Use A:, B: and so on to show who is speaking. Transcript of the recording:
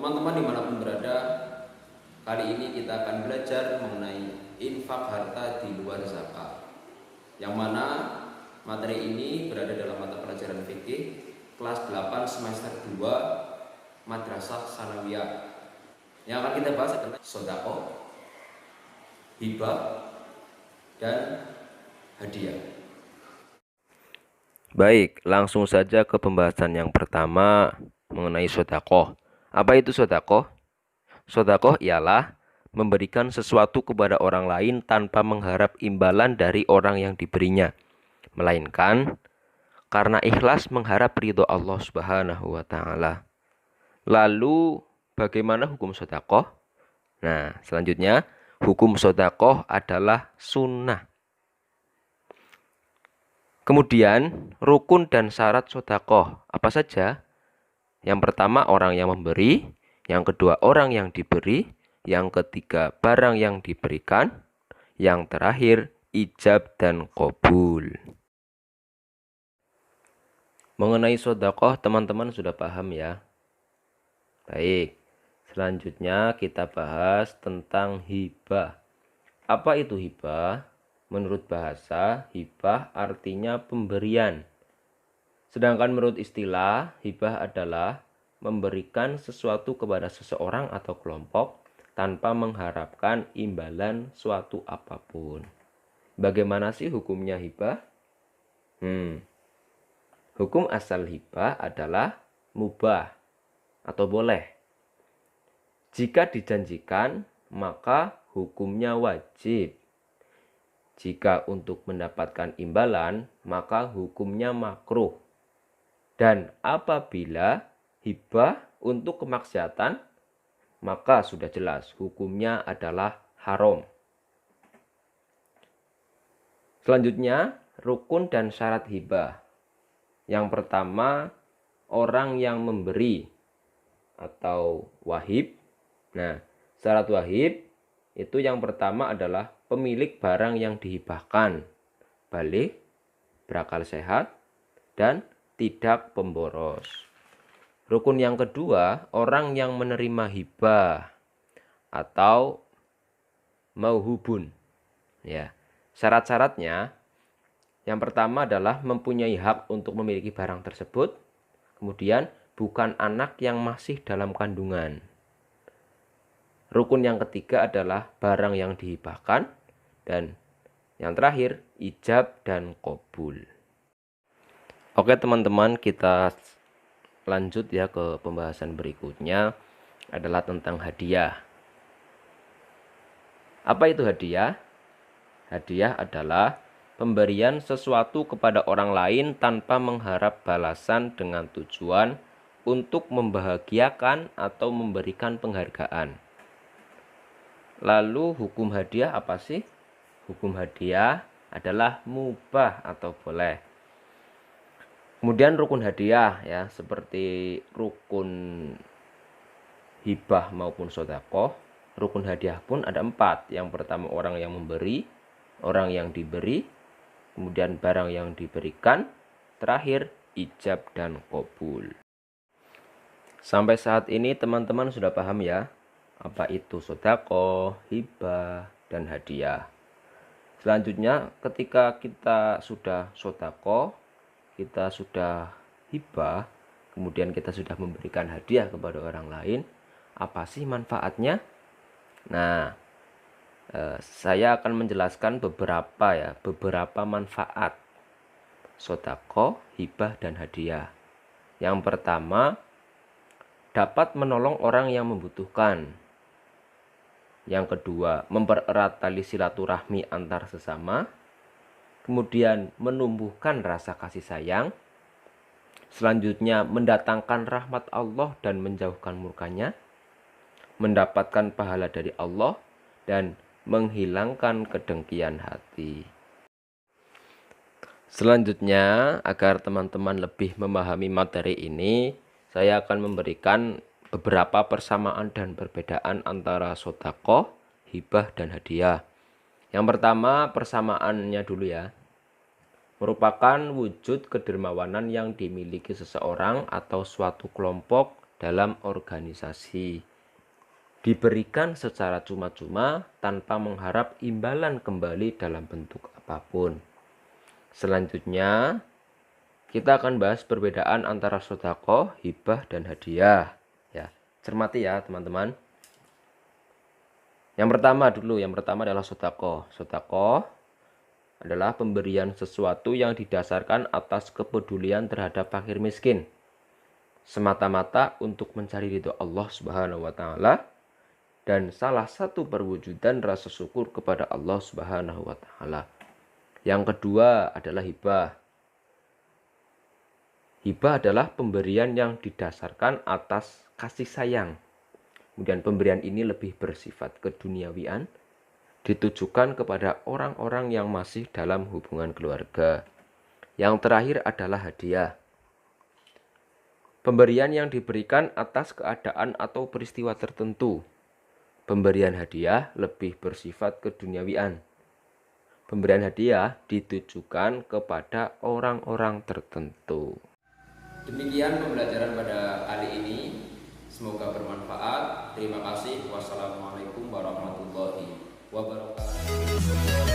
A: Teman-teman dimanapun berada, kali ini kita akan belajar mengenai infak harta di luar zakat, yang mana materi ini berada dalam mata pelajaran fikih kelas 8 semester 2 Madrasah Sanawiyah. Yang akan kita bahas adalah sedekah, hibah, dan hadiah.
B: Baik, langsung saja ke pembahasan yang pertama mengenai sedekah. Apa itu sedekah? Sedekah ialah memberikan sesuatu kepada orang lain tanpa mengharap imbalan dari orang yang diberinya, melainkan karena ikhlas mengharap ridho Allah Subhanahu wa taala. Lalu bagaimana hukum sedekah? Nah, selanjutnya hukum sedekah adalah sunnah. Kemudian rukun dan syarat sedekah apa saja? Yang pertama orang yang memberi, yang kedua orang yang diberi, yang ketiga barang yang diberikan, yang terakhir ijab dan qabul. Mengenai sedekah teman-teman sudah paham ya? Baik, selanjutnya kita bahas tentang hibah. Apa itu hibah? Menurut bahasa, hibah artinya pemberian. Sedangkan menurut istilah, hibah adalah memberikan sesuatu kepada seseorang atau kelompok tanpa mengharapkan imbalan suatu apapun. Bagaimana sih hukumnya hibah? Hukum asal hibah adalah mubah atau boleh. Jika dijanjikan, maka hukumnya wajib. Jika untuk mendapatkan imbalan, maka hukumnya makruh. Dan apabila hibah untuk kemaksiatan, maka sudah jelas hukumnya adalah haram. Selanjutnya, rukun dan syarat hibah. Yang pertama, orang yang memberi atau wahib. Nah, syarat wahib itu yang pertama adalah pemilik barang yang dihibahkan, balik, berakal sehat, dan tidak pemboros. Rukun yang kedua, orang yang menerima hibah atau mauhubun. Ya, syarat-syaratnya yang pertama adalah mempunyai hak untuk memiliki barang tersebut, kemudian bukan anak yang masih dalam kandungan. Rukun yang ketiga adalah barang yang dihibahkan, dan yang terakhir ijab dan qabul. Oke teman-teman, kita lanjut ya ke pembahasan berikutnya adalah tentang hadiah. Apa itu hadiah? Hadiah adalah pemberian sesuatu kepada orang lain tanpa mengharap balasan dengan tujuan untuk membahagiakan atau memberikan penghargaan. Lalu hukum hadiah apa sih? Hukum hadiah adalah mubah atau boleh. Kemudian rukun hadiah ya, seperti rukun hibah maupun sedekah. Rukun hadiah pun ada 4. Yang pertama orang yang memberi, orang yang diberi, kemudian barang yang diberikan, terakhir ijab dan qabul. Sampai saat ini teman-teman sudah paham ya, apa itu sedekah, hibah, dan hadiah. Selanjutnya ketika kita sudah sedekah, kita sudah hibah, kemudian kita sudah memberikan hadiah kepada orang lain, apa sih manfaatnya? Nah, saya akan menjelaskan beberapa manfaat sedekah, hibah, dan hadiah. Yang pertama, dapat menolong orang yang membutuhkan. Yang kedua, mempererat tali silaturahmi antar sesama. Kemudian menumbuhkan rasa kasih sayang. Selanjutnya mendatangkan rahmat Allah dan menjauhkan murkanya. Mendapatkan pahala dari Allah dan menghilangkan kedengkian hati. Selanjutnya, agar teman-teman lebih memahami materi ini, saya akan memberikan beberapa persamaan dan perbedaan antara sedekah, hibah, dan hadiah. Yang pertama, persamaannya dulu ya. Merupakan wujud kedermawanan yang dimiliki seseorang atau suatu kelompok dalam organisasi. Diberikan secara cuma-cuma tanpa mengharap imbalan kembali dalam bentuk apapun. Selanjutnya, kita akan bahas perbedaan antara sedekah, hibah, dan hadiah. Ya, cermati ya teman-teman. Yang pertama adalah sedekah. Sedekah adalah pemberian sesuatu yang didasarkan atas kepedulian terhadap fakir miskin, semata-mata untuk mencari ridho Allah Subhanahu wa taala, dan salah satu perwujudan rasa syukur kepada Allah Subhanahu wa taala. Yang kedua adalah hibah. Hibah adalah pemberian yang didasarkan atas kasih sayang. Kemudian pemberian ini lebih bersifat keduniawian, ditujukan kepada orang-orang yang masih dalam hubungan keluarga. Yang terakhir adalah hadiah. Pemberian yang diberikan atas keadaan atau peristiwa tertentu. Pemberian hadiah lebih bersifat keduniawian. Pemberian hadiah ditujukan kepada orang-orang tertentu.
A: Demikian pembelajaran pada kali ini. Semoga bermanfaat. Terima kasih. Wassalamualaikum warahmatullahi wabarakatuh.